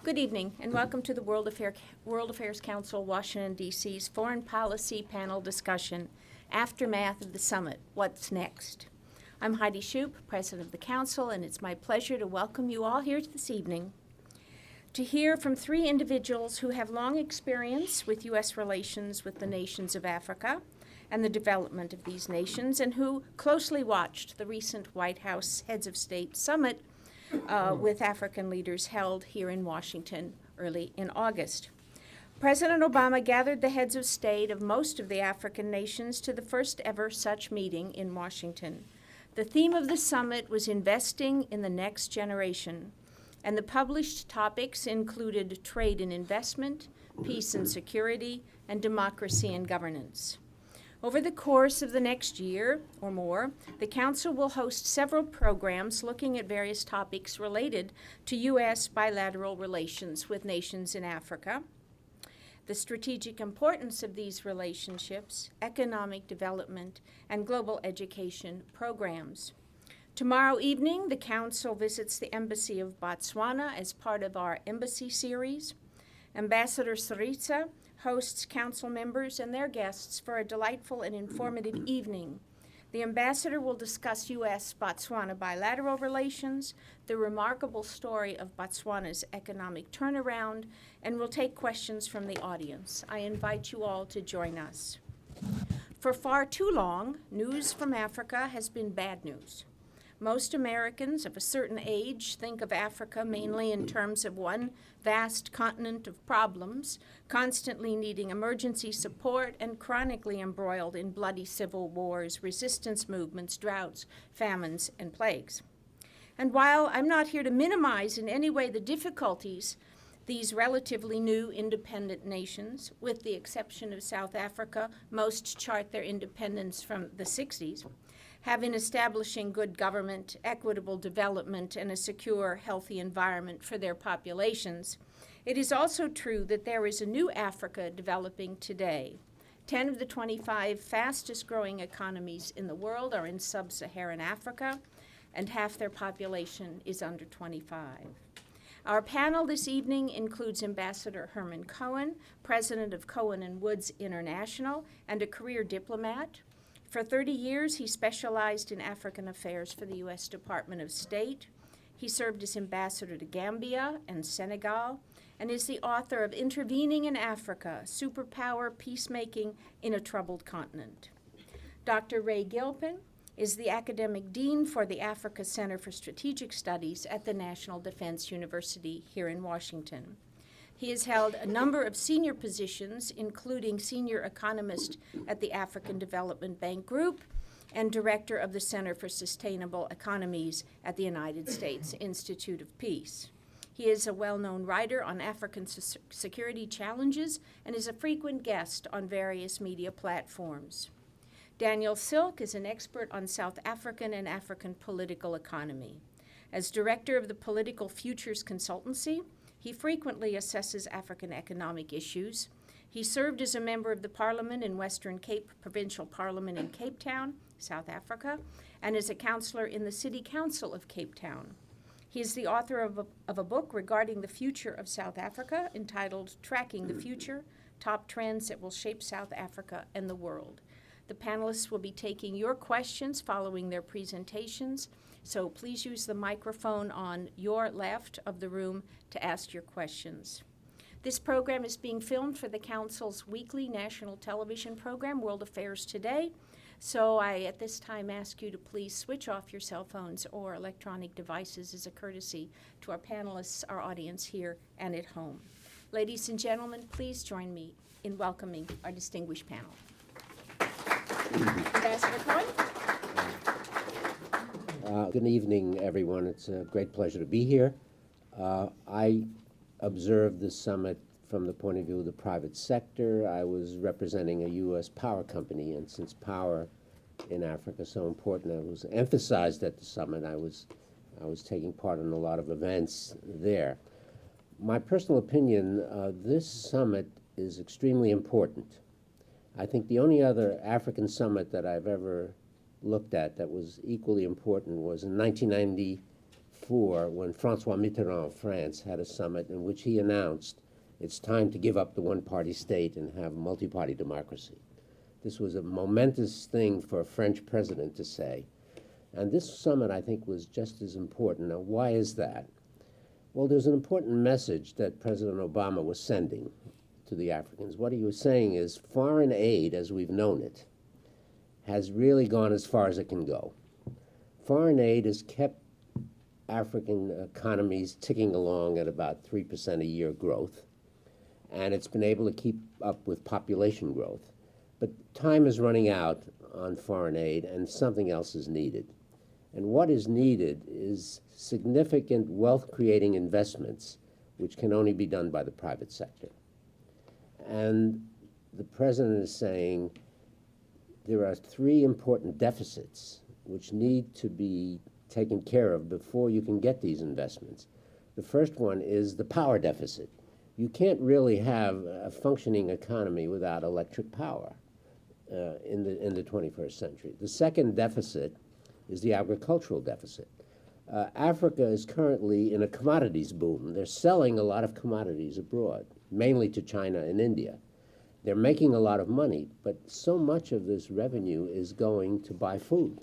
Good evening, and welcome to the World Affairs Council, Washington, D.C.'s Foreign Policy Panel Discussion, Aftermath of the Summit, What's Next? I'm Heidi Shoup, President of the Council, and it's my pleasure to welcome you all here this evening to hear from three individuals who have long experience with U.S. relations with the nations of Africa and the development of these nations, and who closely watched the recent White House Heads of State Summit with African leaders held here in Washington early in August. President Obama gathered the heads of state of most of the African nations to the first ever such meeting in Washington. The theme of the summit was investing in the next generation, and the published topics included trade and investment, peace and security, and democracy and governance. Over the course of the next year or more, the Council will host several programs looking at various topics related to U.S. bilateral relations with nations in Africa, the strategic importance of these relationships, economic development, and global education programs. Tomorrow evening, the Council visits the Embassy of Botswana as part of our Embassy series. Ambassador Saritsa hosts Council members and their guests for a delightful and informative evening. The ambassador will discuss U.S.-Botswana bilateral relations, the remarkable story of Botswana's economic turnaround, and will take questions from the audience. I invite you all to join us. For far too long, news from Africa has been bad news. Most Americans of a certain age think of Africa mainly in terms of one vast continent of problems, constantly needing emergency support and chronically embroiled in bloody civil wars, resistance movements, droughts, famines, and plagues. And while I'm not here to minimize in any way the difficulties these relatively new independent nations, with the exception of South Africa, most chart their independence from the 60s, have in establishing good government, equitable development, and a secure, healthy environment for their populations, it is also true that there is a new Africa developing today. 10 of the 25 fastest-growing economies in the world are in sub-Saharan Africa, and half their population is under 25. Our panel this evening includes Ambassador Herman Cohen, president of Cohen & Woods International, and a career diplomat. For 30 years, he specialized in African affairs for the U.S. Department of State. He served as ambassador to Gambia and Senegal, and is the author of Intervening in Africa, Superpower Peacemaking in a Troubled Continent. Dr. Ray Gilpin is the academic dean for the Africa Center for Strategic Studies at the National Defense University here in Washington. He has held a number of senior positions, including senior economist at the African Development Bank Group and director of the Center for Sustainable Economies at the United States Institute of Peace. He is a well-known writer on African security challenges and is a frequent guest on various media platforms. Daniel Silke is an expert on South African and African political economy. As director of the Political Futures Consultancy, he frequently assesses African economic issues. He served as a member of the Parliament in Western Cape Provincial Parliament in Cape Town, South Africa, and is a councillor in the City Council of Cape Town. He is the author of a book regarding the future of South Africa entitled Tracking the Future, Top Trends That Will Shape South Africa and the World. The panelists will be taking your questions following their presentations, so please use the microphone on your left of the room to ask your questions. This program is being filmed for the Council's weekly national television program, World Affairs Today, so I at this time ask you to please switch off your cell phones or electronic devices as a courtesy to our panelists, our audience here and at home. Ladies and gentlemen, please join me in welcoming our distinguished panel. Ambassador Cohen. Good evening, everyone. It's a great pleasure to be here. I observed the summit from the point of view of the private sector. I was representing a U.S. power company, and since power in Africa is so important, it was emphasized at the summit. I was taking part in a lot of events there. My personal opinion, this summit is extremely important. I think the only other African summit that I've ever looked at that was equally important was in 1990 2004 when Francois Mitterrand of France had a summit in which he announced it's time to give up the one-party state and have multi-party democracy. This was a momentous thing for a French president to say. And this summit, I think, was just as important. Now, why is that? Well, there's an important message that President Obama was sending to the Africans. What he was saying is foreign aid, as we've known it, has really gone as far as it can go. Foreign aid has kept African economies ticking along at about 3% a year growth, and it's been able to keep up with population growth. But time is running out on foreign aid, and something else is needed. And what is needed is significant wealth-creating investments, which can only be done by the private sector. And the president is saying there are three important deficits which need to be taken care of before you can get these investments. The first one is the power deficit. You can't really have a functioning economy without electric power in the 21st century. The second deficit is the agricultural deficit. Africa is currently in a commodities boom. They're selling a lot of commodities abroad, mainly to China and India. They're making a lot of money, but so much of this revenue is going to buy food.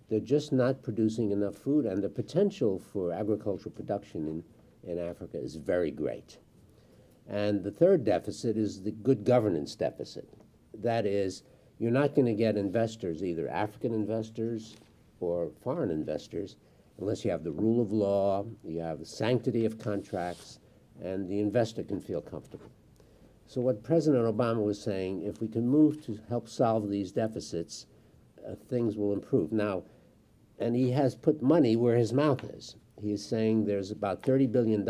They're just not producing enough food, and the potential for agricultural production in Africa is very great. And the third deficit is the good governance deficit. That is, you're not going to get investors, either African investors or foreign investors, unless you have the rule of law, you have the sanctity of contracts, and the investor can feel comfortable. So what President Obama was saying, if we can move to help solve these deficits, things will improve. Now, and he has put money where his mouth is. He is saying there's about $30 billion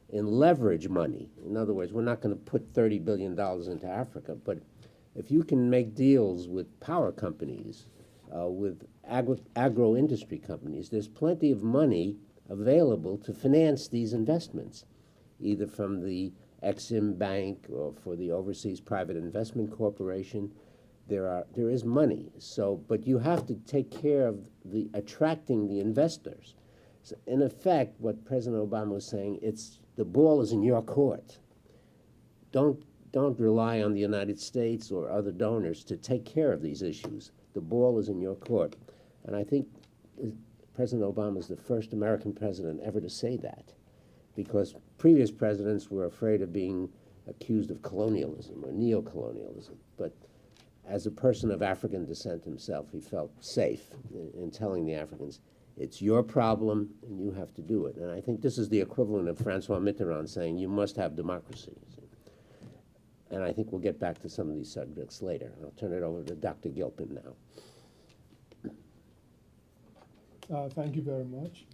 in leverage money. In other words, we're not going to put $30 billion into Africa, but if you can make deals with power companies, with agro-industry companies, there's plenty of money available to finance these investments, either from the Exim Bank or for the Overseas Private Investment Corporation. There is money. So, but you have to take care of the attracting the investors. So in effect, what President Obama was saying, the ball is in your court. Don't rely on the United States or other donors to take care of these issues. The ball is in your court. And I think President Obama is the first American president ever to say that, because previous presidents were afraid of being accused of colonialism or neocolonialism. But as a person of African descent himself, he felt safe in telling the Africans, it's your problem and you have to do it. And I think this is the equivalent of Francois Mitterrand saying you must have democracy. And I think we'll get back to some of these subjects later. I'll turn it over to Dr. Gilpin now. Thank you very much.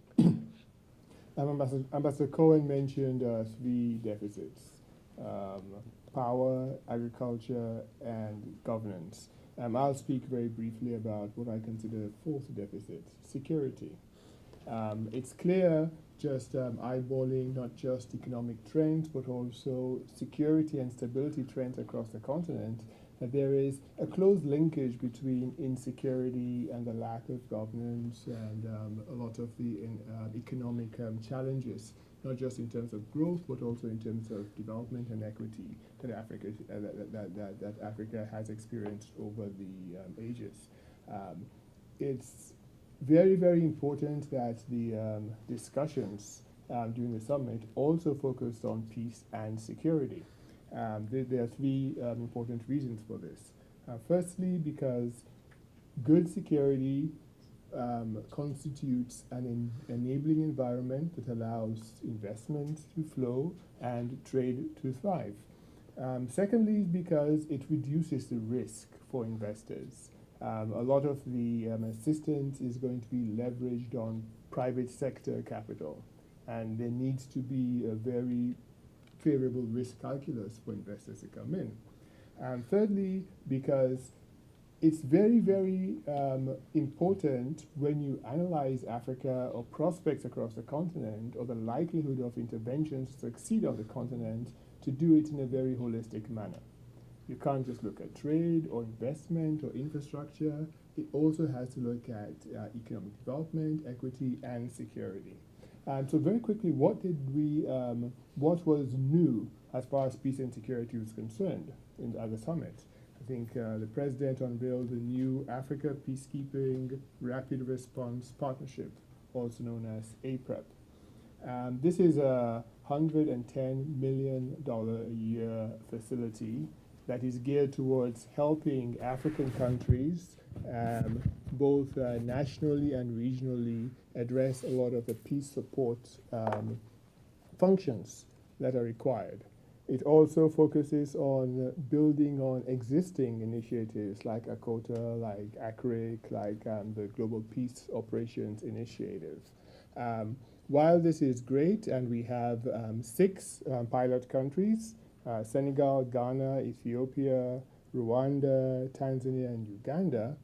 Ambassador Cohen mentioned three deficits: power, agriculture, and governance. I'll speak very briefly about what I consider fourth deficit: security. It's clear, just eyeballing not just economic trends, but also security and stability trends across the continent, that there is a close linkage between insecurity and the lack of governance and a lot of the economic challenges, not just in terms of growth, but also in terms of development and equity that Africa has experienced over the ages. It's very, very important that the discussions during the summit also focused on peace and security. There are three important reasons for this. Firstly, because good security constitutes an enabling environment that allows investment to flow and trade to thrive. Secondly, because it reduces the risk for investors. A lot of the assistance is going to be leveraged on private sector capital, and there needs to be a very favorable risk calculus for investors to come in. And thirdly, because it's very, very important when you analyze Africa or prospects across the continent or the likelihood of interventions to succeed on the continent to do it in a very holistic manner. You can't just look at trade or investment or infrastructure. it also has to look at economic development, equity, and security. So very quickly, what was new as far as peace and security was concerned at the summit? I think the president unveiled the new Africa Peacekeeping Rapid Response Partnership, also known as APREP. This is a $110 million a year facility that is geared towards helping African countries, both nationally and regionally, address a lot of the peace support functions that are required. It also focuses on building on existing initiatives like ACOTA, like ACRIC, like the Global Peace Operations Initiative. While this is great, and we have 6 pilot countries, Senegal, Ghana, Ethiopia, Rwanda, Tanzania, and Uganda,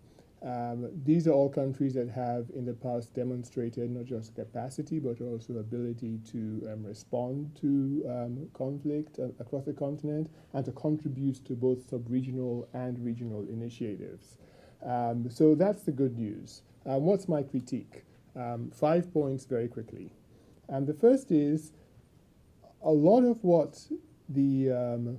these are all countries that have in the past demonstrated not just capacity but also ability to respond to conflict across the continent and to contribute to both sub-regional and regional initiatives. So that's the good news. What's my critique? 5 points very quickly. The first is a lot of what the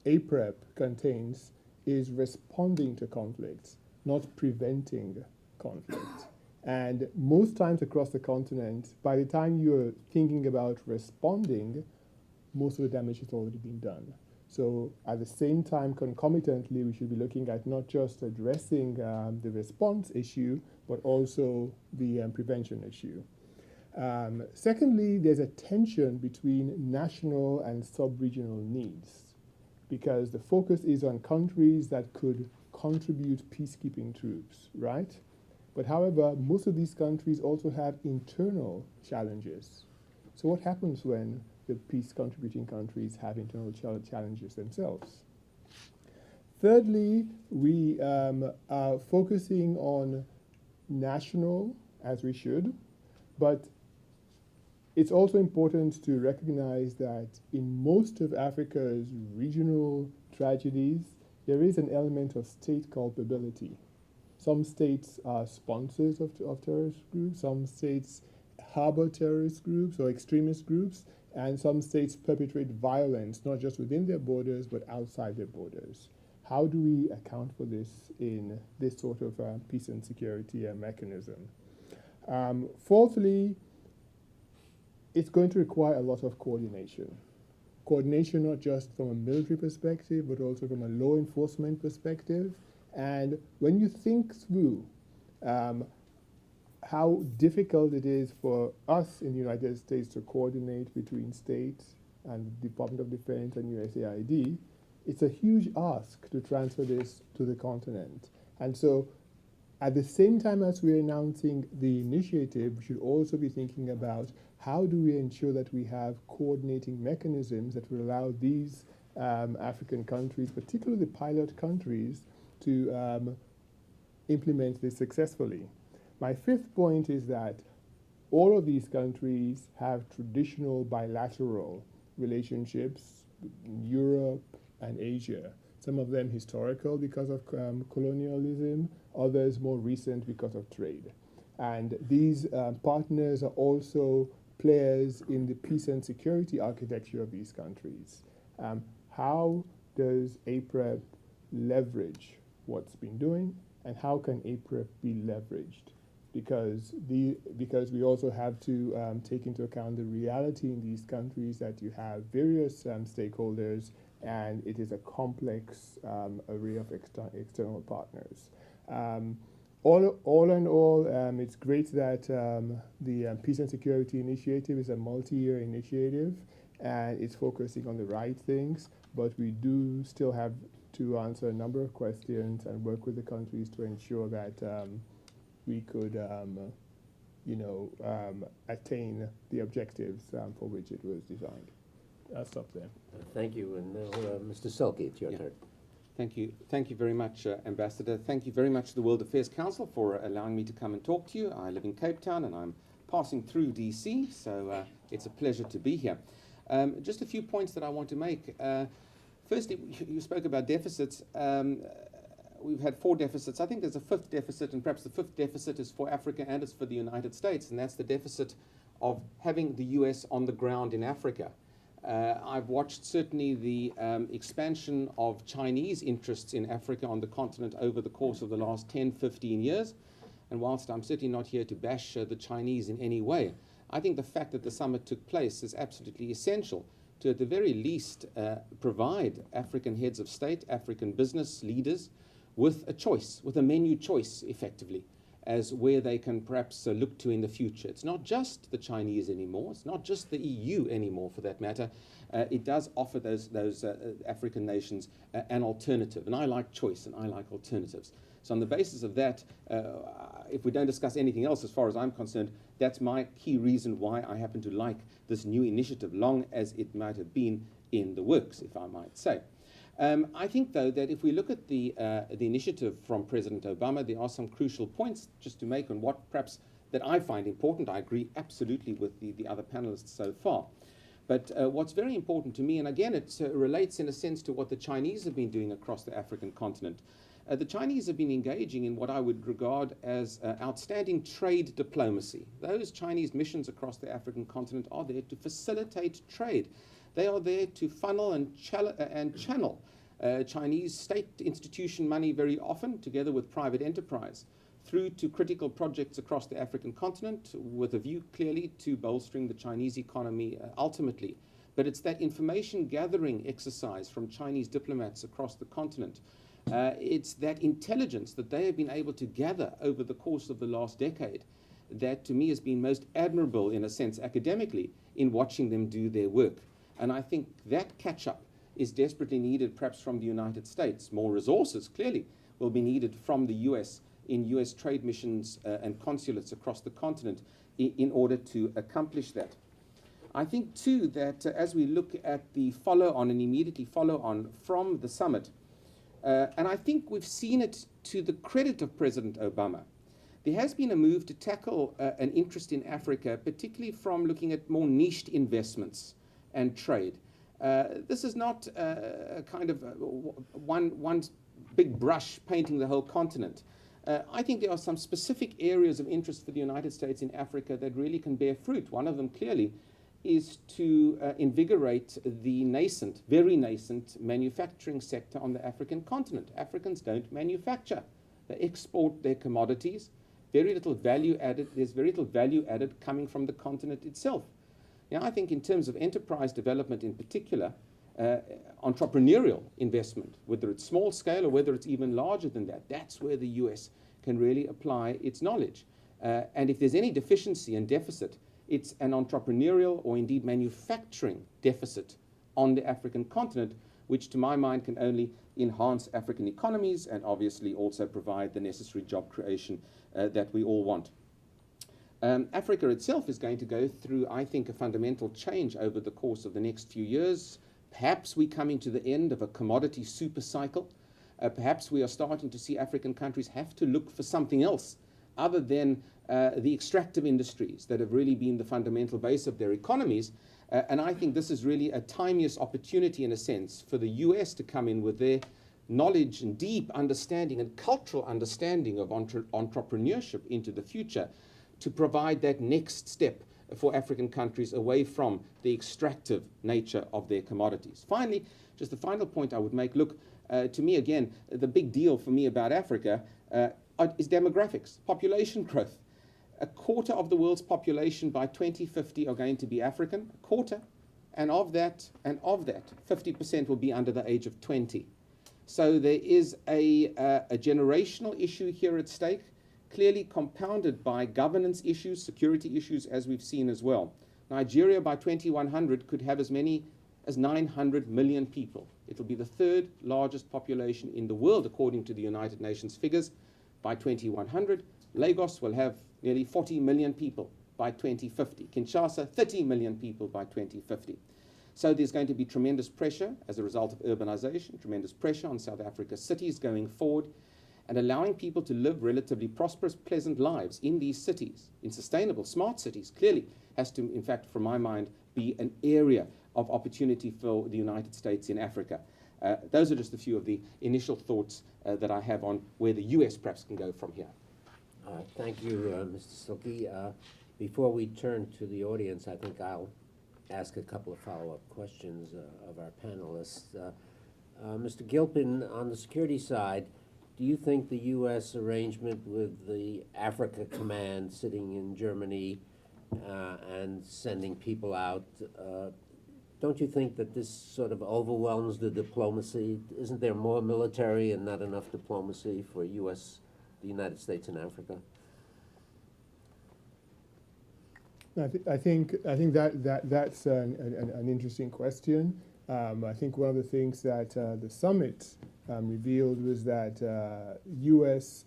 APREP contains is responding to conflicts, not preventing conflict. And most times across the continent, by the time you're thinking about responding, most of the damage has already been done. So at the same time, concomitantly, we should be looking at not just addressing the response issue, but also the prevention issue. Secondly, there's a tension between national and sub-regional needs, because the focus is on countries that could contribute peacekeeping troops, right? But however, most of these countries also have internal challenges. So what happens when the peace-contributing countries have internal challenges themselves? Thirdly, we are focusing on national, as we should, but it's also important to recognize that in most of Africa's regional tragedies, there is an element of state culpability. Some states are sponsors of terrorist groups, some states harbor terrorist groups or extremist groups, and some states perpetrate violence, not just within their borders, but outside their borders. How do we account for this in this sort of peace and security mechanism? Fourthly, it's going to require a lot of coordination. Coordination not just from a military perspective, but also from a law enforcement perspective. And when you think through how difficult it is for us in the United States to coordinate between states and the Department of Defense and USAID, it's a huge ask to transfer this to the continent. And so at the same time as we're announcing the initiative, we should also be thinking about how do we ensure that we have coordinating mechanisms that will allow these African countries, particularly the pilot countries, to implement this successfully. My fifth point is that all of these countries have traditional bilateral relationships in Europe and Asia. Some of them historical because of colonialism, others more recent because of trade. And these partners are also players in the peace and security architecture of these countries. How does APREP leverage what's been doing, and how can APREP be leveraged? Because we also have to take into account the reality in these countries that you have various stakeholders, and it is a complex array of external partners. All in all, it's great that the Peace and Security Initiative is a multi-year initiative, and it's focusing on the right things, but we do still have to answer a number of questions and work with the countries to ensure that we could attain the objectives for which it was designed. I'll stop there. Thank you. And now, Mr. Silke, it's your turn. Thank you. Thank you very much, Ambassador. Thank you very much to the World Affairs Council for allowing me to come and talk to you. I live in Cape Town and I'm passing through DC, so it's a pleasure to be here. Just a few points that I want to make. Firstly, you spoke about deficits. we've had 4 deficits. I think there's a 5th deficit, and perhaps the 5th deficit is for Africa and it's for the United States, and that's the deficit of having the US on the ground in Africa. I've watched certainly the expansion of Chinese interests in Africa on the continent over the course of the last 10, 15 years. And whilst I'm certainly not here to bash the Chinese in any way, I think the fact that the summit took place is absolutely essential to, at the very least, provide African heads of state, African business leaders, with a choice, with a menu choice, effectively, as where they can perhaps look to in the future. It's not just the Chinese anymore. It's not just the EU anymore, for that matter. It does offer those African nations an alternative. And I like choice, and I like alternatives. So on the basis of that, if we don't discuss anything else as far as I'm concerned, that's my key reason why I happen to like this new initiative, long as it might have been in the works, if I might say. I think, though, that if we look at the initiative from President Obama, there are some crucial points just to make on what perhaps that I find important. I agree absolutely with the other panelists so far. But what's very important to me, and again, it relates in a sense to what the Chinese have been doing across the African continent. The Chinese have been engaging in what I would regard as outstanding trade diplomacy. Those Chinese missions across the African continent are there to facilitate trade. They are there to funnel and channel Chinese state institution money very often, together with private enterprise, through to critical projects across the African continent, with a view clearly to bolstering the Chinese economy ultimately. But it's that information gathering exercise from Chinese diplomats across the continent. It's that intelligence that they have been able to gather over the course of the last decade that to me has been most admirable, in a sense, academically, in watching them do their work. And I think that catch-up is desperately needed perhaps from the United States. More resources, clearly, will be needed from the US in US trade missions and consulates across the continent in order to accomplish that. I think, too, that as we look at the follow-on and immediately follow-on from the summit, and I think we've seen it to the credit of President Obama, there has been a move to tackle an interest in Africa, particularly from looking at more niched investments and trade. This is not a kind of one big brush painting the whole continent. I think there are some specific areas of interest for the United States in Africa that really can bear fruit. One of them clearly is to invigorate the nascent, very nascent manufacturing sector on the African continent. Africans don't manufacture. They export their commodities. Very little value added. There's very little value added coming from the continent itself. Now, I think in terms of enterprise development in particular, entrepreneurial investment, whether it's small scale or whether it's even larger than that, that's where the US can really apply its knowledge. And if there's any deficiency and deficit, it's an entrepreneurial or indeed manufacturing deficit on the African continent, which to my mind can only enhance African economies and obviously also provide the necessary job creation that we all want. Africa itself is going to go through, I think, a fundamental change over the course of the next few years. Perhaps we're coming to the end of a commodity super cycle. Perhaps we are starting to see African countries have to look for something else other than the extractive industries that have really been the fundamental base of their economies. And I think this is really a timeous opportunity, in a sense, for the US to come in with their knowledge and deep understanding and cultural understanding of entrepreneurship into the future, to provide that next step for African countries away from the extractive nature of their commodities. Finally, just the final point I would make, look, to me again, the big deal for me about Africa is demographics, population growth. A quarter of the world's population by 2050 are going to be African, a quarter, and of that, 50% will be under the age of 20. So there is a generational issue here at stake, clearly compounded by governance issues, security issues, as we've seen as well. Nigeria by 2100 could have as many as 900 million people. It'll be the 3rd largest population in the world, according to the United Nations figures, by 2100. Lagos will have nearly 40 million people by 2050. Kinshasa, 30 million people by 2050. So there's going to be tremendous pressure as a result of urbanization, tremendous pressure on South Africa's cities going forward, and allowing people to live relatively prosperous, pleasant lives in these cities, in sustainable, smart cities, clearly has to, in fact, from my mind, be an area of opportunity for the United States in Africa. Those are just a few of the initial thoughts that I have on where the US perhaps can go from here. Thank you, Mr. Silke. Before we turn to the audience, I think I'll ask a couple of follow-up questions of our panelists. Mr. Gilpin, on the security side, do you think the U.S. arrangement with the Africa Command sitting in Germany and sending people out, don't you think that this sort of overwhelms the diplomacy? Isn't there more military and not enough diplomacy for the United States and Africa? I think that's an interesting question. I think one of the things that the summit revealed was that the U.S.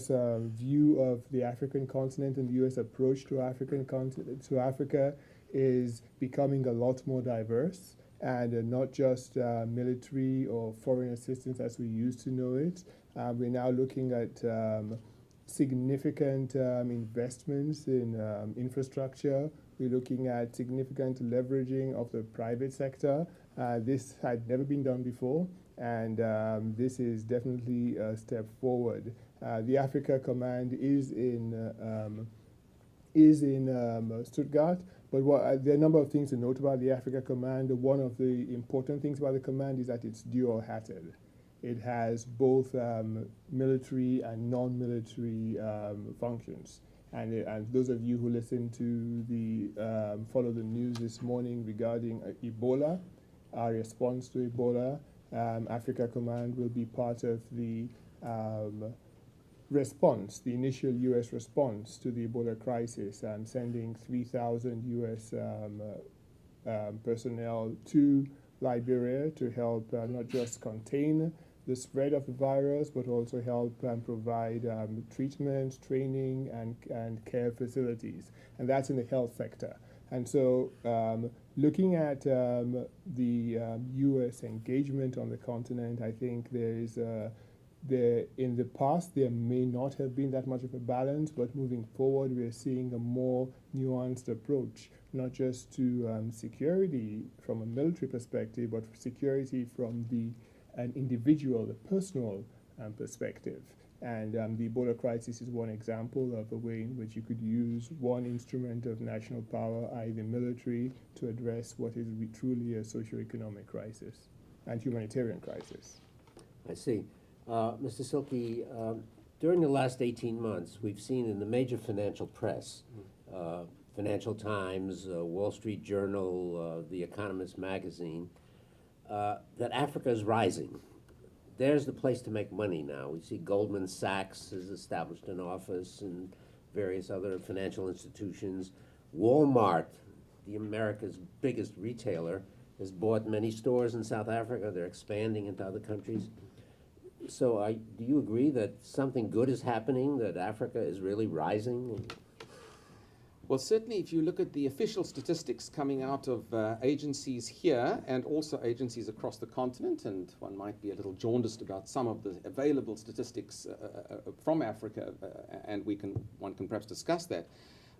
View of the African continent and the U.S. approach to Africa is becoming a lot more diverse, and not just military or foreign assistance as we used to know it. We're now looking at significant investments in infrastructure. We're looking at significant leveraging of the private sector. This had never been done before, and this is definitely a step forward. The Africa Command is in Stuttgart, but there are a number of things to note about the Africa Command. One of the important things about the command is that it's dual-hatted. It has both military and non-military functions. And those of you who listen to follow the news this morning regarding Ebola, our response to Ebola, Africa Command will be part of the response, the initial U.S. response to the Ebola crisis, sending 3,000 U.S. Personnel to Liberia to help not just contain the spread of the virus, but also help provide treatment, training, and care facilities. And that's in the health sector. And so looking at the U.S. engagement on the continent, I think in the past, there may not have been that much of a balance, but moving forward, we're seeing a more nuanced approach, not just to security from a military perspective, but security from an individual, the personal perspective. And the Ebola crisis is one example of a way in which you could use one instrument of national power, i.e. the military, to address what is truly a socioeconomic crisis and humanitarian crisis. I see. Mr. Silke, during the last 18 months, we've seen in the major financial press, Financial Times, Wall Street Journal, The Economist magazine, that Africa is rising. There's the place to make money now. We see Goldman Sachs has established an office and various other financial institutions. Walmart, the America's biggest retailer, has bought many stores in South Africa. They're expanding into other countries. So do you agree that something good is happening, that Africa is really rising? Well, certainly if you look at the official statistics coming out of agencies here and also agencies across the continent, and one might be a little jaundiced about some of the available statistics from Africa, and one can perhaps discuss that.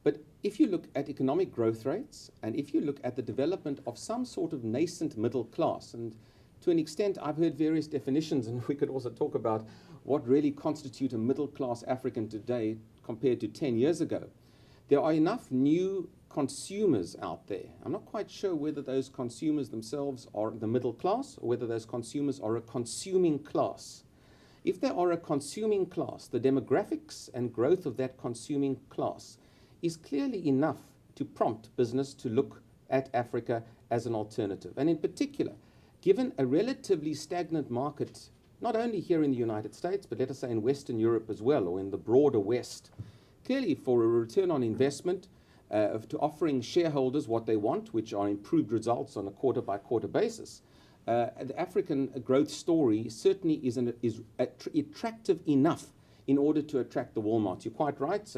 But if you look at economic growth rates, and if you look at the development of some sort of nascent middle class, and to an extent I've heard various definitions, and we could also talk about what really constitutes a middle class African today compared to 10 years ago. There are enough new consumers out there. I'm not quite sure whether those consumers themselves are the middle class or whether those consumers are a consuming class. If they are a consuming class, the demographics and growth of that consuming class is clearly enough to prompt business to look at Africa as an alternative. And in particular, given a relatively stagnant market, not only here in the United States, but let us say in Western Europe as well, or in the broader West, clearly for a return on investment, to offering shareholders what they want, which are improved results on a quarter-by-quarter basis, the African growth story certainly is attractive enough in order to attract the Walmart. You're quite right.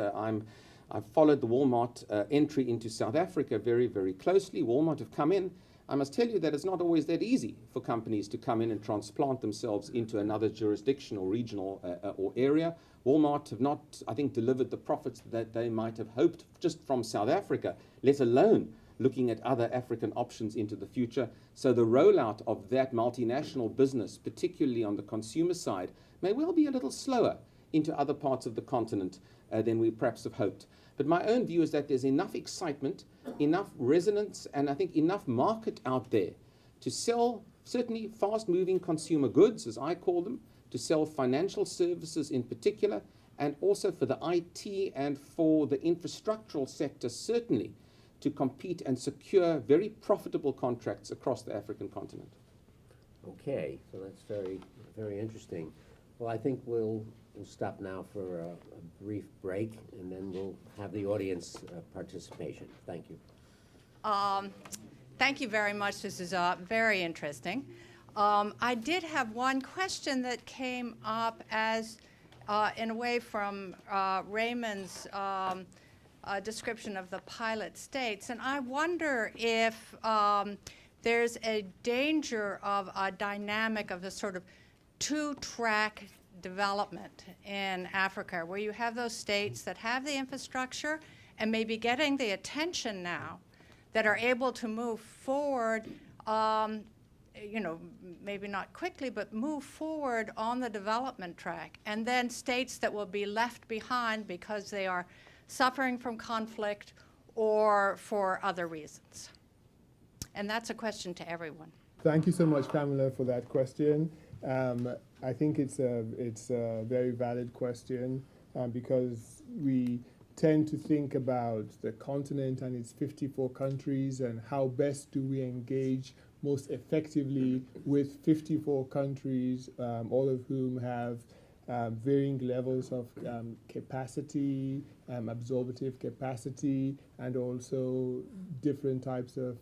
I've followed the Walmart entry into South Africa very, very closely. Walmart have come in. I must tell you that it's not always that easy for companies to come in and transplant themselves into another jurisdiction or regional or area. Walmart have not, I think, delivered the profits that they might have hoped just from South Africa, let alone looking at other African options into the future. So the rollout of that multinational business, particularly on the consumer side, may well be a little slower into other parts of the continent than we perhaps have hoped. But my own view is that there's enough excitement, enough resonance, and I think enough market out there to sell certainly fast-moving consumer goods, as I call them, to sell financial services in particular, and also for the IT and for the infrastructural sector, certainly, to compete and secure very profitable contracts across the African continent. Okay, so that's very, very interesting. Well, I think we'll stop now for a brief break, and then we'll have the audience participation. Thank you. Thank you very much. This is very interesting. I did have one question that came up as, in a way, from Raymond's description of the pilot states. And I wonder if there's a danger of a dynamic of a sort of two-track development in Africa, where you have those states that have the infrastructure and maybe getting the attention now, that are able to move forward, you know, maybe not quickly, but move forward on the development track, and then states that will be left behind because they are suffering from conflict or for other reasons. And that's a question to everyone. Thank you so much, Pamela, for that question. I think it's a very valid question because we tend to think about the continent and its 54 countries and how best do we engage most effectively with 54 countries, all of whom have varying levels of capacity, absorptive capacity, and also different types of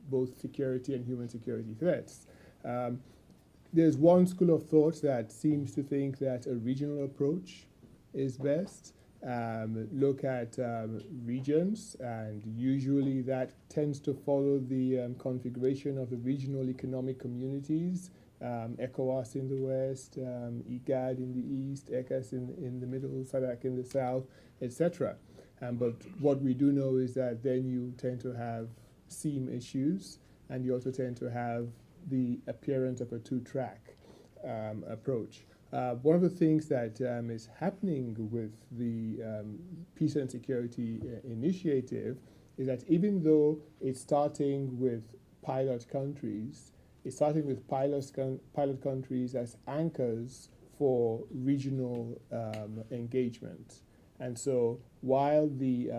both security and human security threats. There's one school of thought that seems to think that a regional approach is best. Look at regions, and usually that tends to follow the configuration of the regional economic communities, ECOWAS in the west, IGAD in the east, ECAS in the middle, SADC in the south, etc. But what we do know is that then you tend to have seam issues, and you also tend to have the appearance of a two-track approach. One of the things that is happening with the Peace and Security Initiative is that even though it's starting with pilot countries, it's starting with pilot countries as anchors for regional engagement. And so while the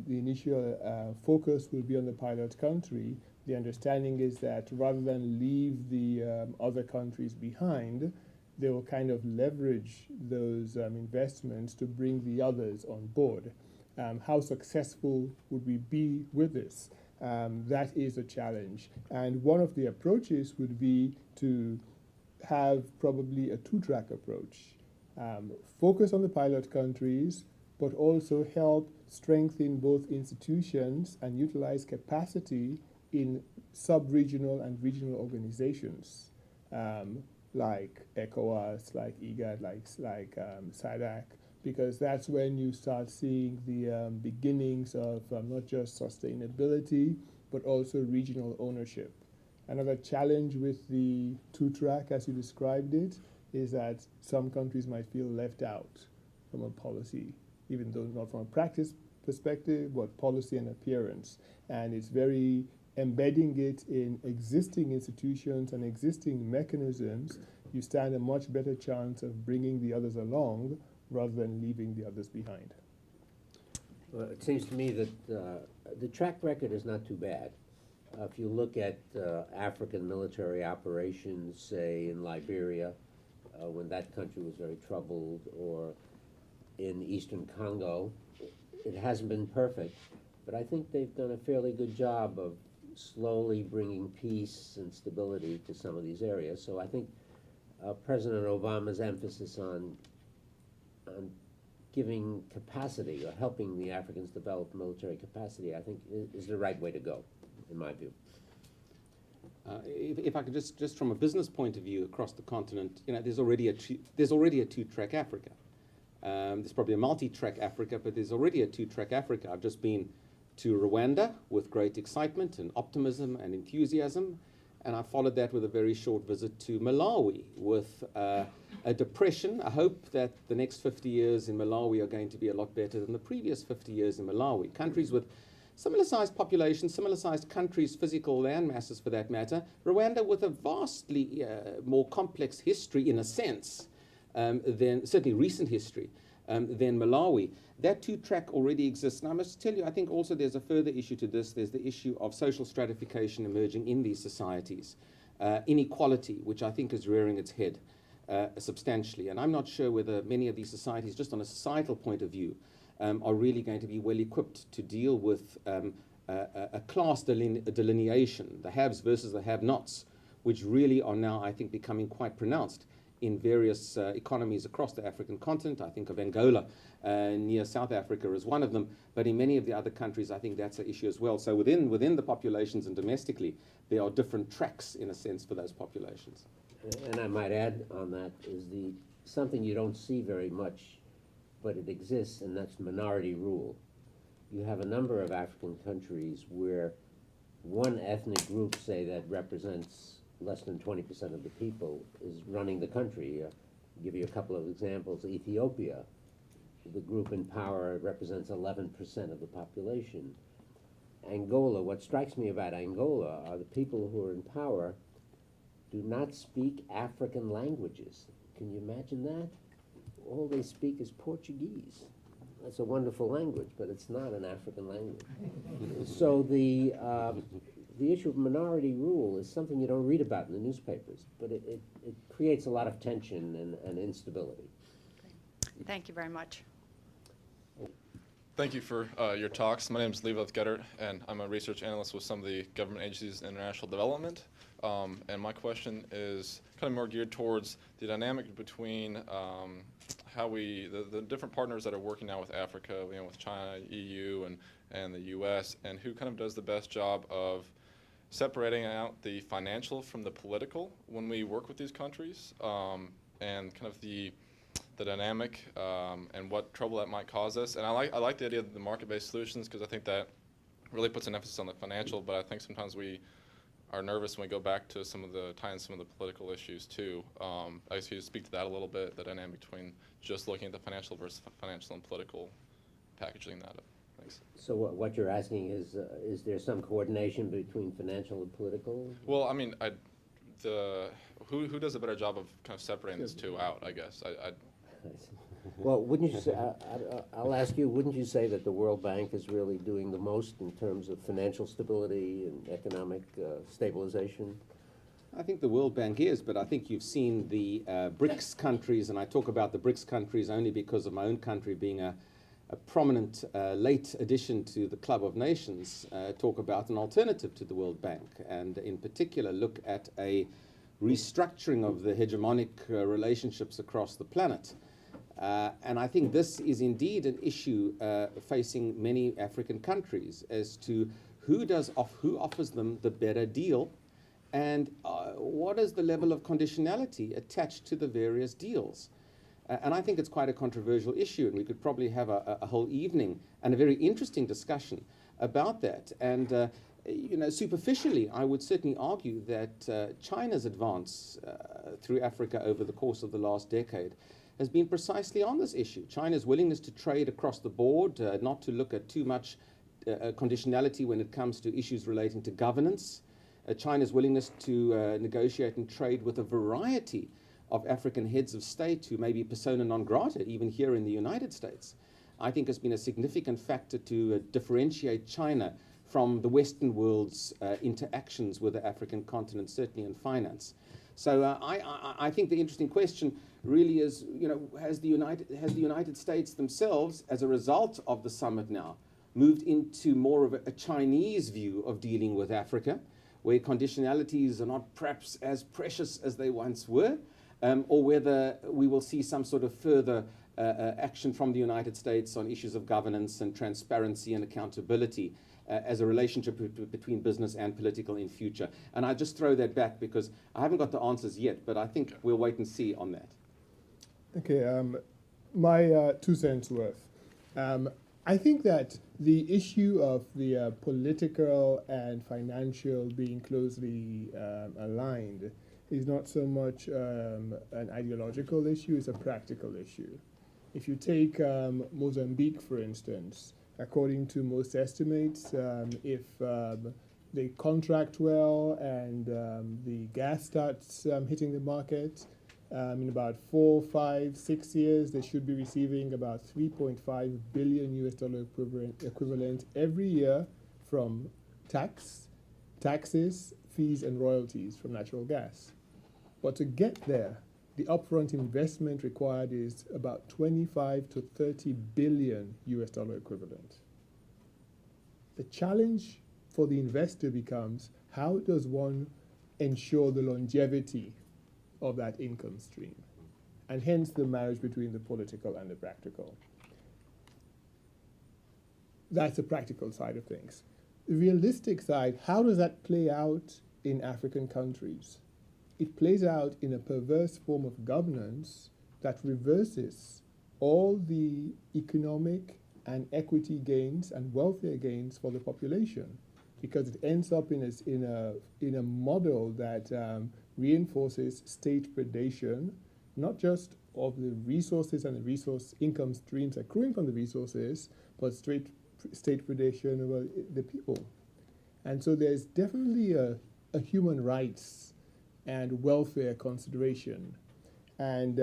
initial focus will be on the pilot country, the understanding is that rather than leave the other countries behind, they will kind of leverage those investments to bring the others on board. How successful would we be with this? That is a challenge. And one of the approaches would be to have probably a two-track approach. Focus on the pilot countries, but also help strengthen both institutions and utilize capacity in sub-regional and regional organizations. Like ECOWAS, like IGAD, like SADC, because that's when you start seeing the beginnings of not just sustainability, but also regional ownership. Another challenge with the two-track, as you described it, is that some countries might feel left out from a policy, even though not from a practice perspective, but policy and appearance. And it's very embedding it in existing institutions and existing mechanisms, you stand a much better chance of bringing the others along rather than leaving the others behind. Well, it seems to me that the track record is not too bad. If you look at African military operations, say in Liberia, when that country was very troubled, or in Eastern Congo, it hasn't been perfect, but I think they've done a fairly good job of slowly bringing peace and stability to some of these areas. So I think President Obama's emphasis on giving capacity or helping the Africans develop military capacity, I think is the right way to go, in my view. If I could just from a business point of view across the continent, you know, there's already a two-track Africa. There's probably a multi-track Africa, but there's already a two-track Africa. I've just been to Rwanda with great excitement and optimism and enthusiasm. And I followed that with a very short visit to Malawi with a depression, a hope that the next 50 years in Malawi are going to be a lot better than the previous 50 years in Malawi. Countries with similar-sized populations, similar-sized countries, physical land masses for that matter. Rwanda with a vastly more complex history in a sense than, certainly recent history, than Malawi. That two-track already exists. And I must tell you, I think also there's a further issue to this. There's the issue of social stratification emerging in these societies. Inequality, which I think is rearing its head substantially. And I'm not sure whether many of these societies, just on a societal point of view, are really going to be well equipped to deal with a class delineation, the haves versus the have-nots, which really are now, I think, becoming quite pronounced in various economies across the African continent. I think of Angola near South Africa as one of them, but in many of the other countries, I think that's an issue as well. So within the populations and domestically, there are different tracks, in a sense, for those populations. And I might add on that is something you don't see very much, but it exists, and that's minority rule. You have a number of African countries where one ethnic group, say, that represents less than 20% of the people is running the country. I'll give you a couple of examples. Ethiopia, the group in power represents 11% of the population. Angola, what strikes me about Angola are the people who are in power do not speak African languages. Can you imagine that? All they speak is Portuguese. That's a wonderful language, but it's not an African language. So the issue of minority rule is something you don't read about in the newspapers, but it creates a lot of tension and instability. Thank you very much. Thank you for your talks. My name is Levi Gettert, and I'm a research analyst with some of the government agencies in international development. And my question is kind of more geared towards the dynamic between how the different partners that are working now with Africa, with China, EU, and the U.S., and who kind of does the best job of separating out the financial from the political when we work with these countries, and kind of the dynamic and what trouble that might cause us. And I like the idea of the market-based solutions, because I think that really puts an emphasis on the financial, but I think sometimes we are nervous when we go back to tie in some of the political issues too. I guess you speak to that a little bit, the dynamic between just looking at the financial versus financial and political, packaging that up. Thanks. So what you're asking is there some coordination between financial and political? Well, I mean, who does a better job of kind of separating these two out, I guess? Well, wouldn't you say, I'll ask you, wouldn't you say that the World Bank is really doing the most in terms of financial stability and economic stabilization? I think the World Bank is, but I think you've seen the BRICS countries, and I talk about the BRICS countries only because of my own country being a prominent late addition to the Club of Nations, talk about an alternative to the World Bank, and in particular look at a restructuring of the hegemonic relationships across the planet. And I think this is indeed an issue facing many African countries as to who offers them the better deal, and what is the level of conditionality attached to the various deals. And I think it's quite a controversial issue, and we could probably have a whole evening and a very interesting discussion about that. And superficially, I would certainly argue that China's advance through Africa over the course of the last decade has been precisely on this issue. China's willingness to trade across the board, not to look at too much conditionality when it comes to issues relating to governance. China's willingness to negotiate and trade with a variety of African heads of state who may be persona non grata, even here in the United States, I think has been a significant factor to differentiate China from the Western world's interactions with the African continent, certainly in finance. So I think the interesting question really is, has the United States themselves, as a result of the summit now, moved into more of a Chinese view of dealing with Africa, where conditionalities are not perhaps as precious as they once were, or whether we will see some sort of further action from the United States on issues of governance and transparency and accountability as a relationship between business and political in future. And I just throw that back because I haven't got the answers yet, but I think we'll wait and see on that. Okay, my 2 cents worth. I think that the issue of the political and financial being closely aligned is not so much an ideological issue, it's a practical issue. If you take Mozambique, for instance, according to most estimates, if they contract well and the gas starts hitting the market, in about 4, 5, 6 years, they should be receiving about 3.5 billion US dollar equivalent every year from taxes, fees, and royalties from natural gas. But to get there, the upfront investment required is about 25 to 30 billion US dollar equivalent. The challenge for the investor becomes, how does one ensure the longevity of that income stream? And hence the marriage between the political and the practical. That's the practical side of things. The realistic side, how does that play out in African countries? It plays out in a perverse form of governance that reverses all the economic and equity gains and welfare gains for the population, because it ends up in a model that reinforces state predation, not just of the resources and the resource income streams accruing from the resources, but state predation over the people. And so there's definitely a human rights and welfare consideration. And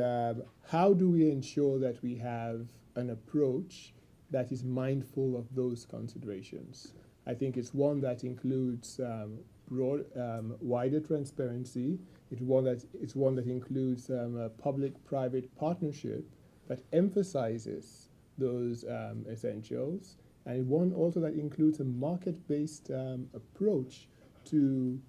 how do we ensure that we have an approach that is mindful of those considerations? I think it's one that includes wider transparency. It's one that includes a public-private partnership that emphasizes those essentials, and one also that includes a market-based approach to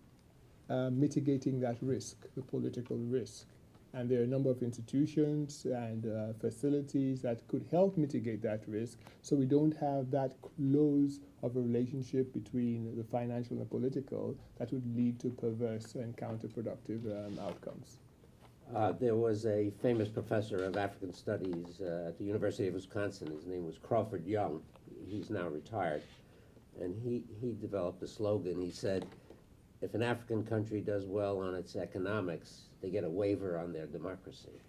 mitigating that risk, the political risk. And there are a number of institutions and facilities that could help mitigate that risk, so we don't have that close of a relationship between the financial and the political that would lead to perverse and counterproductive outcomes. There was a famous professor of African studies at the University of Wisconsin. His name was Crawford Young. He's now retired. And he developed a slogan. He said, if an African country does well on its economics, they get a waiver on their democracy.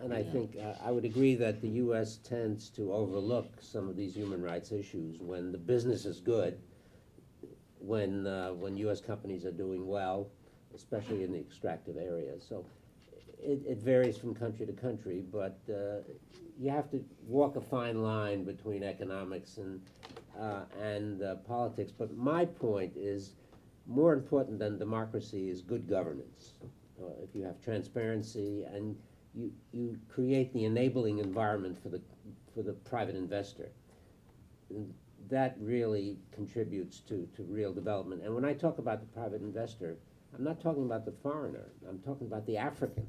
And I think I would agree that the U.S. tends to overlook some of these human rights issues when the business is good, when U.S. companies are doing well, especially in the extractive areas. So it varies from country to country, but you have to walk a fine line between economics and politics. But my point is, more important than democracy is good governance. If you have transparency and you create the enabling environment for the private investor, that really contributes to real development. And when I talk about the private investor, I'm not talking about the foreigner. I'm talking about the African.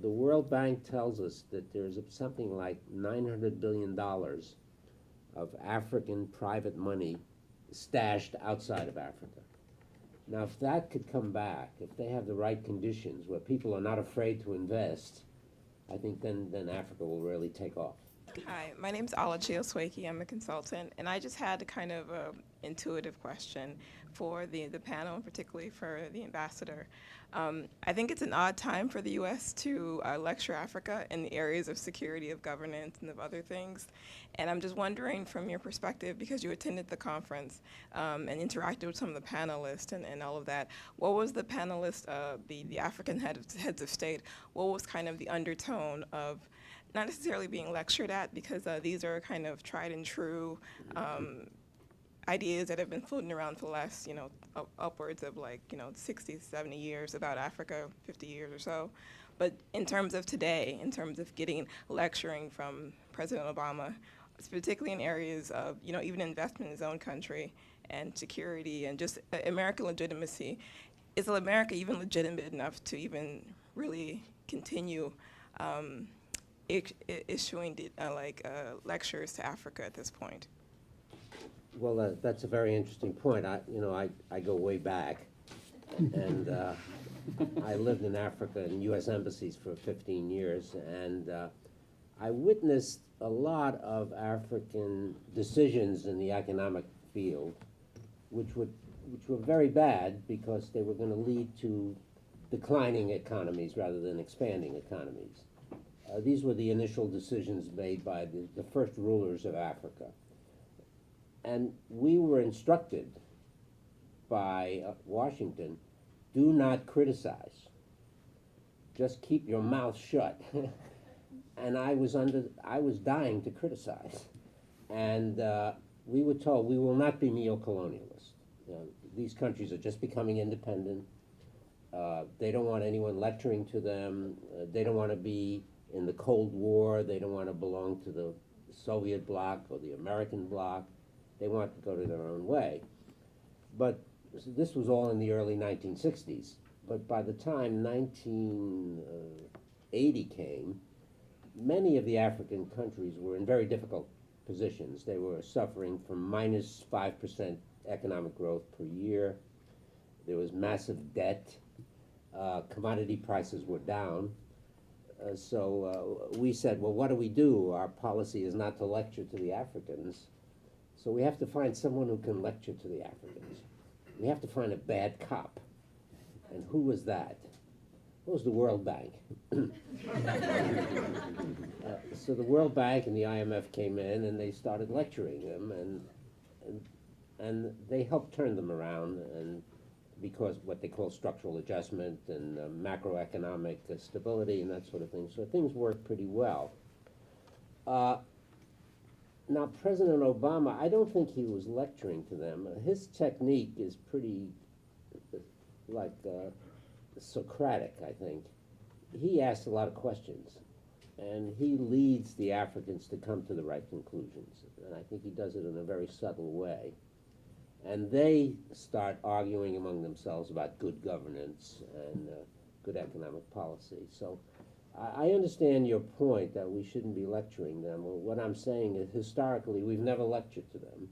The World Bank tells us that there's something like $900 billion of African private money stashed outside of Africa. Now, if that could come back, if they have the right conditions where people are not afraid to invest, I think then Africa will really take off. Hi, my name's Alachia Swakey. I'm a consultant, and I just had a kind of intuitive question for the panel, and particularly for the ambassador. I think it's an odd time for the U.S. to lecture Africa in the areas of security, of governance, and of other things. And I'm just wondering, from your perspective, because you attended the conference and interacted with some of the panelists and all of that, what was the panelists, the African heads of state, what was kind of the undertone of not necessarily being lectured at, because these are kind of tried and true ideas that have been floating around for the last, upwards of 60, 70 years about Africa, 50 years or so. But in terms of today, in terms of getting lecturing from President Obama, particularly in areas of, even investment in his own country and security and just American legitimacy, is America even legitimate enough to even really continue issuing lectures to Africa at this point? Well, that's a very interesting point. I go way back, and I lived in Africa in U.S. embassies for 15 years, and I witnessed a lot of African decisions in the economic field, which were very bad because they were going to lead to declining economies rather than expanding economies. These were the initial decisions made by the first rulers of Africa. And we were instructed by Washington, do not criticize. Just keep your mouth shut. And I was dying to criticize. And we were told we will not be neo-colonialists. These countries are just becoming independent. They don't want anyone lecturing to them. They don't want to be in the Cold War. They don't want to belong to the Soviet bloc or the American bloc. They want to go to their own way. But this was all in the early 1960s. But by the time 1980 came, many of the African countries were in very difficult positions. They were suffering from minus 5% economic growth per year. There was massive debt. Commodity prices were down. So we said, well, what do we do? Our policy is not to lecture to the Africans. So we have to find someone who can lecture to the Africans. We have to find a bad cop. And who was that? It was the World Bank. So the World Bank and the IMF came in and they started lecturing them, and they helped turn them around, and because what they call structural adjustment and macroeconomic stability and that sort of thing. So things worked pretty well. Now, President Obama, I don't think he was lecturing to them. His technique is pretty Socratic, I think. He asks a lot of questions, and he leads the Africans to come to the right conclusions. And I think he does it in a very subtle way. And they start arguing among themselves about good governance and good economic policy. So I understand your point that we shouldn't be lecturing them. Well, what I'm saying is historically we've never lectured to them.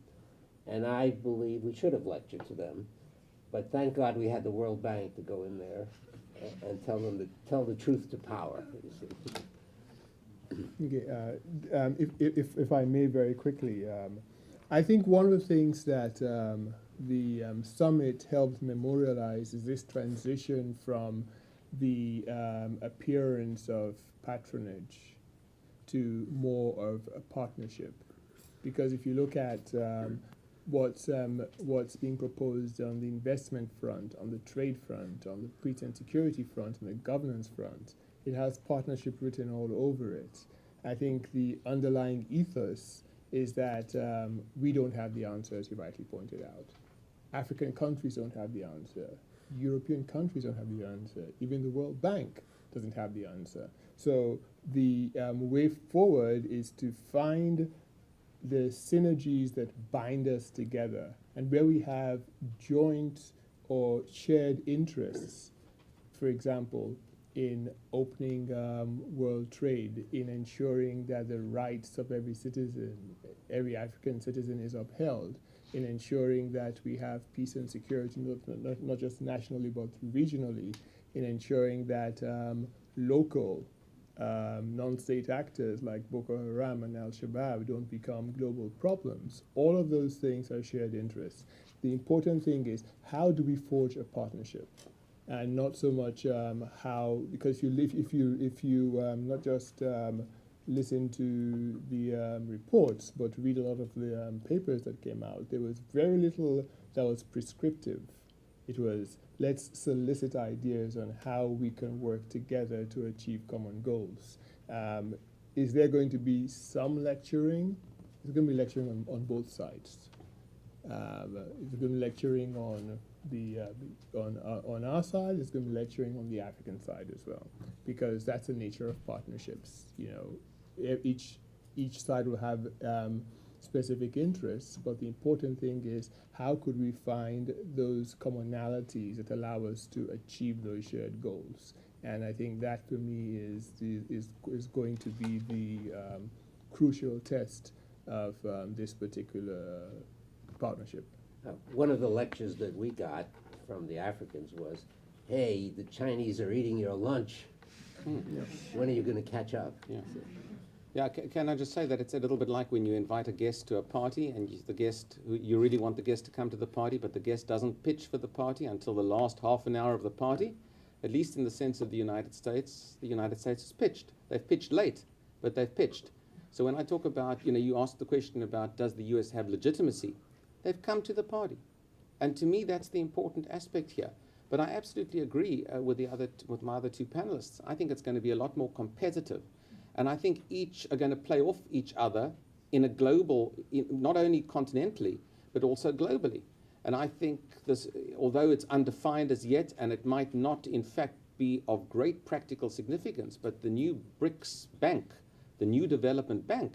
And I believe we should have lectured to them. But thank God we had the World Bank to go in there and tell them to tell the truth to power. Okay, if I may very quickly, I think one of the things that the summit helped memorialize is this transition from the appearance of patronage to more of a partnership. Because if you look at what's being proposed on the investment front, on the trade front, on the peace and security front, on the governance front, it has partnership written all over it. I think the underlying ethos is that we don't have the answer, as you rightly pointed out. African countries don't have the answer. European countries don't have the answer. Even the World Bank doesn't have the answer. So the way forward is to find the synergies that bind us together, and where we have joint or shared interests, for example, in opening world trade, in ensuring that the rights of every citizen, every African citizen is upheld, in ensuring that we have peace and security, not just nationally but regionally, in ensuring that local non-state actors like Boko Haram and Al-Shabaab don't become global problems. All of those things are shared interests. The important thing is, how do we forge a partnership? And not so much how, because if you not just listen to the reports, but read a lot of the papers that came out, there was very little that was prescriptive. It was, let's solicit ideas on how we can work together to achieve common goals. Is there going to be some lecturing? There's going to be lecturing on both sides. There's going to be lecturing on on our side. There's going to be lecturing on the African side as well, because that's the nature of partnerships. You know, each side will have specific interests, but the important thing is, how could we find those commonalities that allow us to achieve those shared goals? And I think that, for me, is going to be the crucial test of this particular partnership. One of the lectures that we got from the Africans was, hey, the Chinese are eating your lunch. Mm. Yeah. When are you going to catch up? Yeah. Yeah, can I just say that it's a little bit like when you invite a guest to a party and you really want the guest to come to the party, but the guest doesn't pitch for the party until the last half an hour of the party. At least in the sense of the United States has pitched. They've pitched late, but they've pitched. So when I talk about, you asked the question about does the US have legitimacy? They've come to the party. And to me, that's the important aspect here. But I absolutely agree with my other two panelists. I think it's going to be a lot more competitive. And I think each are going to play off each other in a global, not only continentally, but also globally. And I think this, although it's undefined as yet, and it might not in fact be of great practical significance, but the new BRICS bank, the new development bank,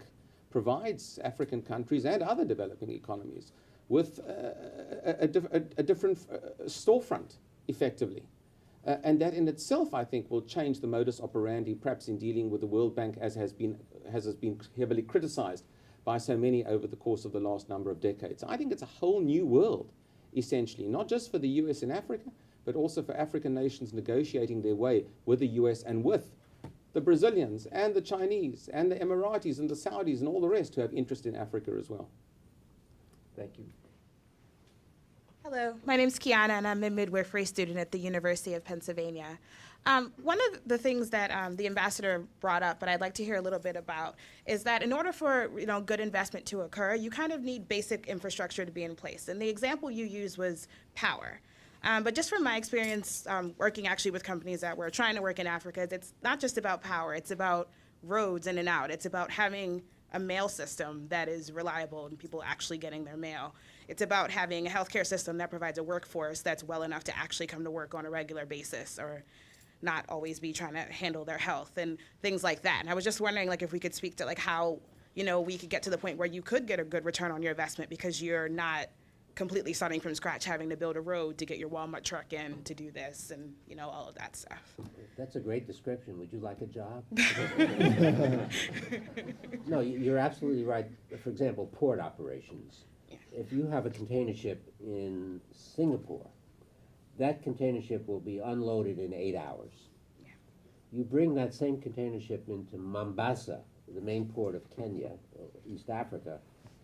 provides African countries and other developing economies with a different storefront, effectively. And that in itself, I think, will change the modus operandi, perhaps in dealing with the World Bank, as has been heavily criticized by so many over the course of the last number of decades. I think it's a whole new world, essentially, not just for the US and Africa, but also for African nations negotiating their way with the US and with the Brazilians and the Chinese and the Emiratis and the Saudis and all the rest who have interest in Africa as well. Thank you. Hello, my name's Kiana, and I'm a midwifery student at the University of Pennsylvania. One of the things that the ambassador brought up, but I'd like to hear a little bit about, is that in order for good investment to occur, you kind of need basic infrastructure to be in place. And the example you used was power. But just from my experience working actually with companies that were trying to work in Africa, it's not just about power, it's about roads in and out. It's about having a mail system that is reliable and people actually getting their mail. It's about having a healthcare system that provides a workforce that's well enough to actually come to work on a regular basis or not always be trying to handle their health and things like that. And I was just wondering if we could speak to how, we could get to the point where you could get a good return on your investment because you're not completely starting from scratch, having to build a road to get your Walmart truck in to do this and, all of that stuff. That's a great description. Would you like a job? No, you're absolutely right. For example, port operations. If you have a container ship in Singapore, that container ship will be unloaded in 8 hours. Yeah. You bring that same container ship into Mombasa, the main port of Kenya, East Africa,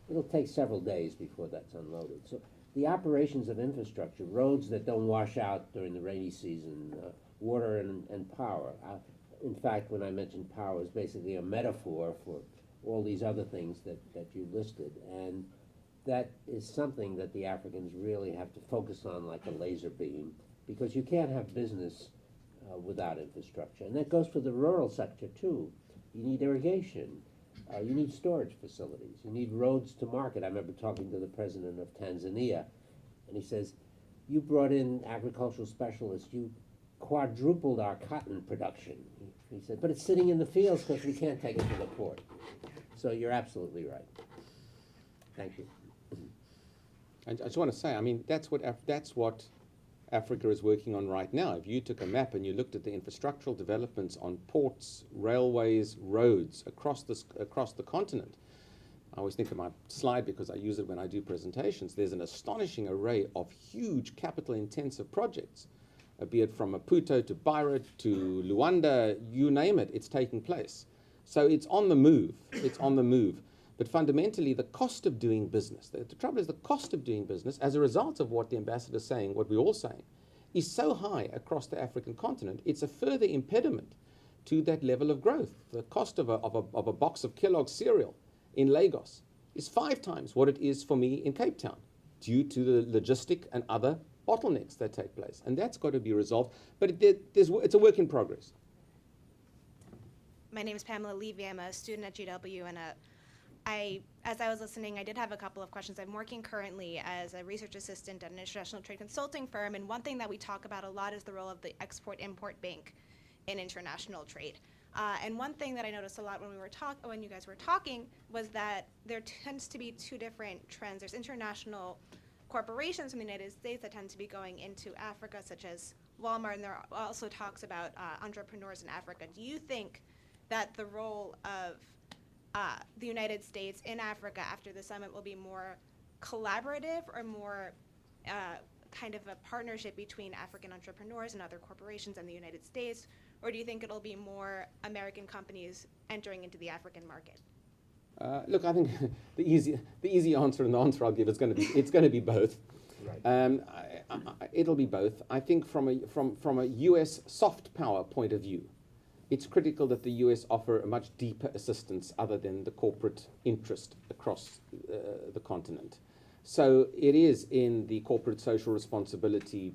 it'll take several days before that's unloaded. So the operations of infrastructure, roads that don't wash out during the rainy season, water and power. In fact, when I mentioned power, it's basically a metaphor for all these other things that you listed. And that is something that the Africans really have to focus on like a laser beam, because you can't have business without infrastructure. And that goes for the rural sector too. You need irrigation. You need storage facilities. You need roads to market. I remember talking to the president of Tanzania, and he says, you brought in agricultural specialists. You quadrupled our cotton production. He said, but it's sitting in the fields because we can't take it to the port. So you're absolutely right. Thank you. I just want to say, that's what Africa is working on right now. If you took a map and you looked at the infrastructural developments on ports, railways, roads across the continent, I always think of my slide because I use it when I do presentations. There's an astonishing array of huge capital-intensive projects, be it from Maputo to Beirut to Luanda, you name it, it's taking place. So it's on the move. It's on the move. But fundamentally, the cost of doing business, the trouble is the cost of doing business, as a result of what the ambassador is saying, what we're all saying, is so high across the African continent, it's a further impediment to that level of growth. The cost of a box of Kellogg's cereal in Lagos is 5 times what it is for me in Cape Town, due to the logistic and other bottlenecks that take place. And that's got to be resolved. But it's a work in progress. My name is Pamela Levy. I'm a student at GW, and as I was listening, I did have a couple of questions. I'm working currently as a research assistant at an international trade consulting firm, and one thing that we talk about a lot is the role of the Export-Import Bank in international trade. And one thing that I noticed a lot when you guys were talking was that there tends to be 2 different trends. There's international corporations from the United States that tend to be going into Africa, such as Walmart, and there are also talks about entrepreneurs in Africa. Do you think that the role of the United States in Africa after the summit will be more collaborative or more kind of a partnership between African entrepreneurs and other corporations and the United States? or do you think it'll be more American companies entering into the African market? Look, I think the easy answer, and the answer I'll give is it's going to be both. Right. It'll be both. I think from a U.S. soft power point of view, it's critical that the U.S. offer a much deeper assistance other than the corporate interest across the continent. So it is in the corporate social responsibility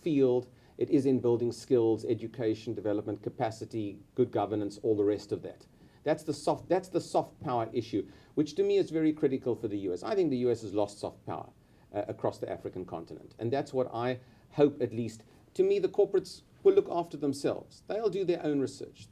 field. It is in building skills, education, development, capacity, good governance, all the rest of that. That's the soft power issue, which to me is very critical for the U.S. I think the U.S. has lost soft power across the African continent, and that's what I hope, at least. To me, the corporates will look after themselves. They'll do their own research.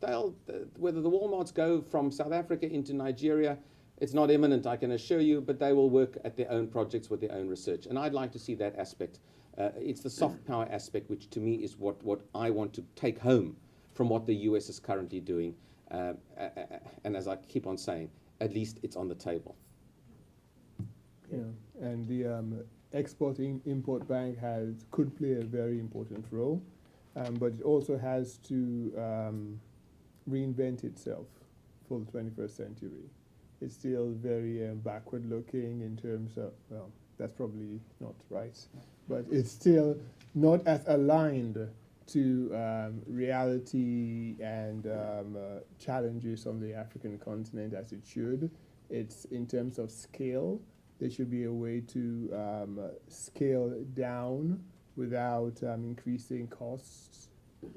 Whether the Walmarts go from South Africa into Nigeria, it's not imminent, I can assure you, but they will work at their own projects with their own research. And I'd like to see that aspect. It's the soft power aspect, which to me is what I want to take home from what the US is currently doing. And as I keep on saying, at least it's on the table. Yeah, and the Export-Import Bank could play a very important role, but it also has to reinvent itself for the 21st century. It's still very backward-looking in terms of, well, that's probably not right, but it's still not as aligned to reality and challenges on the African continent as it should. It's in terms of scale. There should be a way to scale down without increasing costs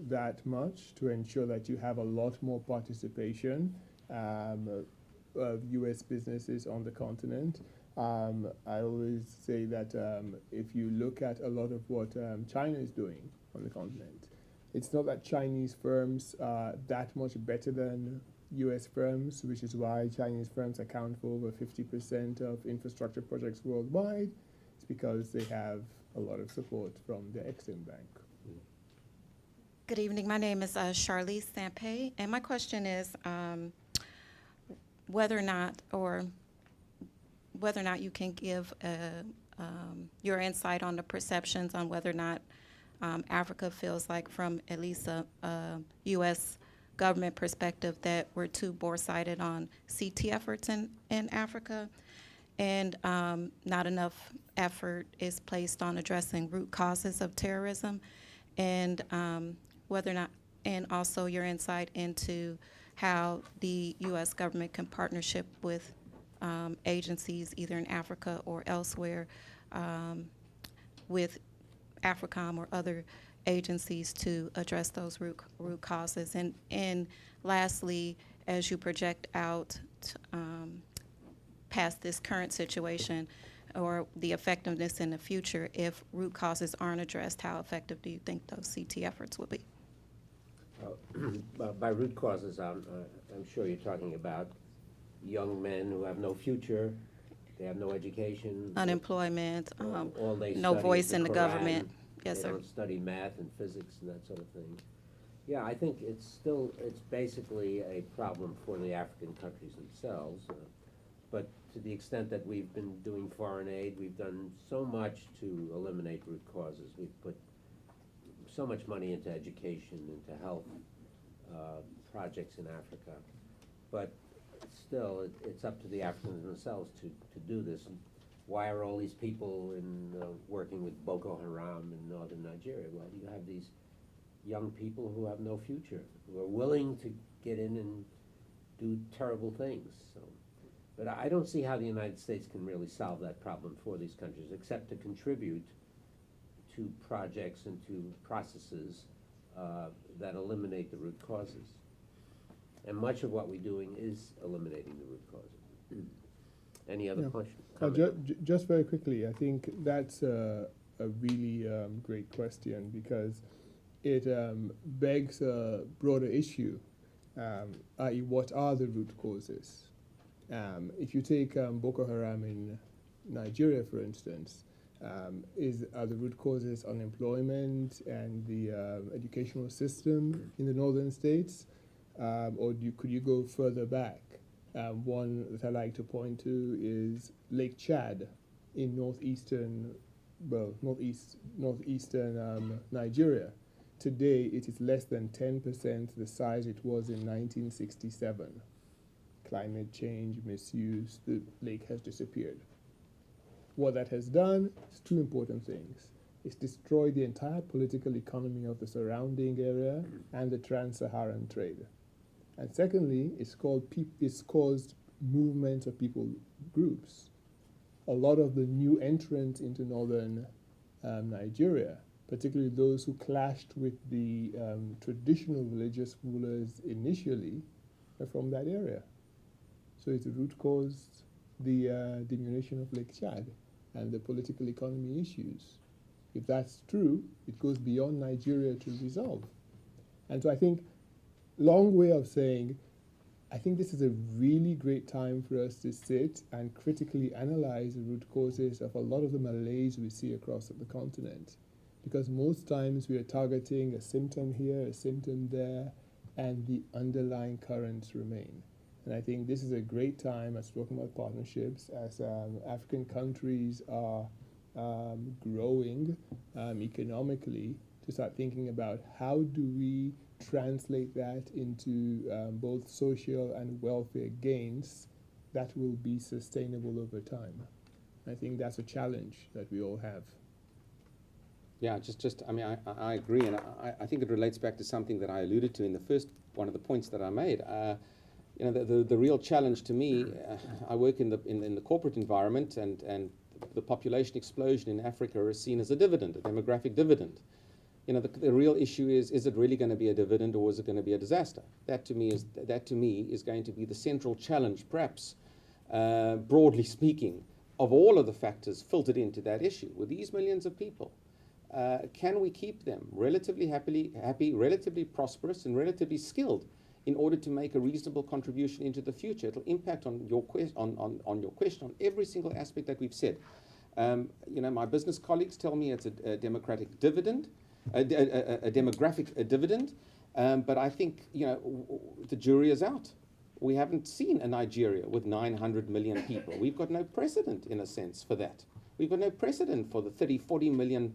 that much to ensure that you have a lot more participation of U.S. businesses on the continent. I always say that if you look at a lot of what China is doing on the continent, it's not that Chinese firms are that much better than U.S. firms, which is why Chinese firms account for over 50% of infrastructure projects worldwide. It's because they have a lot of support from the Exim Bank. Good evening. My name is Charlize Sampe, and my question is whether or not you can give your insight on the perceptions on whether or not Africa feels like, from at least a U.S. government perspective, that we're too bore-sighted on CT efforts in Africa, and not enough effort is placed on addressing root causes of terrorism, and whether or not, and also your insight into how the U.S. government can partnership with agencies either in Africa or elsewhere, with AFRICOM or other agencies to address those root causes. And lastly, as you project out past this current situation or the effectiveness in the future, if root causes aren't addressed, how effective do you think those CT efforts will be? By root causes, I'm sure you're talking about young men who have no future, they have no education. Unemployment, all they no study voice is the in the Quran. government. Yes, They sir. don't study math and physics and that sort of thing. Yeah, I think it's basically a problem for the African countries themselves. But to the extent that we've been doing foreign aid, we've done so much to eliminate root causes. We've put so much money into education, into health projects in Africa. But still, it's up to the Africans themselves to do this. Why are all these people working with Boko Haram in northern Nigeria? Well, you have these young people who have no future, who are willing to get in and do terrible things. So, but I don't see how the United States can really solve that problem for these countries, except to contribute to projects and to processes that eliminate the root causes. And much of what we're doing is eliminating the root causes. Any other question? Just very quickly, I think that's a really great question, because it begs a broader issue, i.e. what are the root causes? If you take Boko Haram in Nigeria, for instance, are the root causes unemployment and the educational system in the northern states? Or could you go further back? One that I like to point to is Lake Chad in northeastern Nigeria. today it is less than 10% the size it was in 1967. Climate change, misuse, the lake has disappeared. What that has done is two important things. It's destroyed the entire political economy of the surrounding area and the trans-Saharan trade. And secondly, it's caused movements of people groups. A lot of the new entrants into northern Nigeria, particularly those who clashed with the traditional religious rulers initially, are from that area. So it's root caused the diminution of Lake Chad and the political economy issues. If that's true, it goes beyond Nigeria to resolve. And so I think, long way of saying, I think this is a really great time for us to sit and critically analyze the root causes of a lot of the malaise we see across the continent. Because most times we are targeting a symptom here, a symptom there, and the underlying currents remain. And I think this is a great time, as talking about partnerships, as African countries are growing economically, to start thinking about how do we translate that into both social and welfare gains that will be sustainable over time. I think that's a challenge that we all have. Yeah, I mean, I agree, and I think it relates back to something that I alluded to in the first one of the points that I made. You know, the real challenge to me, I work in the corporate environment, and the population explosion in Africa is seen as a dividend, a demographic dividend. You know, the real issue is it really going to be a dividend, or is it going to be a disaster? That to me is going to be the central challenge, perhaps, broadly speaking, of all of the factors filtered into that issue. With these millions of people, can we keep them relatively happy, relatively prosperous, and relatively skilled in order to make a reasonable contribution into the future? It'll impact on your on your question on every single aspect that we've said. You know, my business colleagues tell me it's a democratic dividend. A demographic dividend, but I think, you know, the jury is out. We haven't seen a Nigeria with 900 million people. We've got no precedent, in a sense, for that. We've got no precedent for the 30, 40 million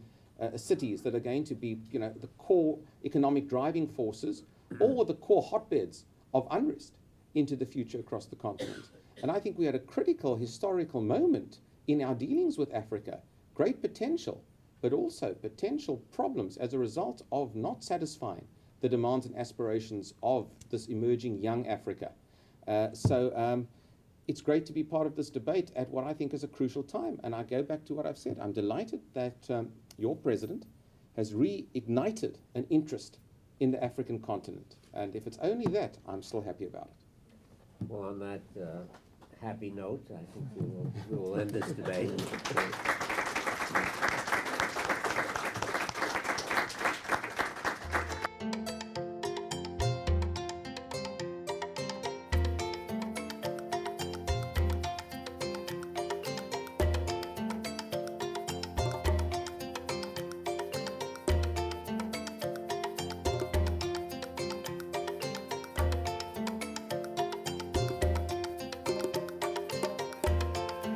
cities that are going to be, you know, the core economic driving forces or the core hotbeds of unrest into the future across the continent. And I think we had a critical historical moment in our dealings with Africa. Great potential, but also potential problems as a result of not satisfying the demands and aspirations of this emerging young Africa. So it's great to be part of this debate at what I think is a crucial time. And I go back to what I've said. I'm delighted that your president has reignited an interest in the African continent. And if it's only that, I'm still happy about it. Well, on that happy note, I think we will end this debate.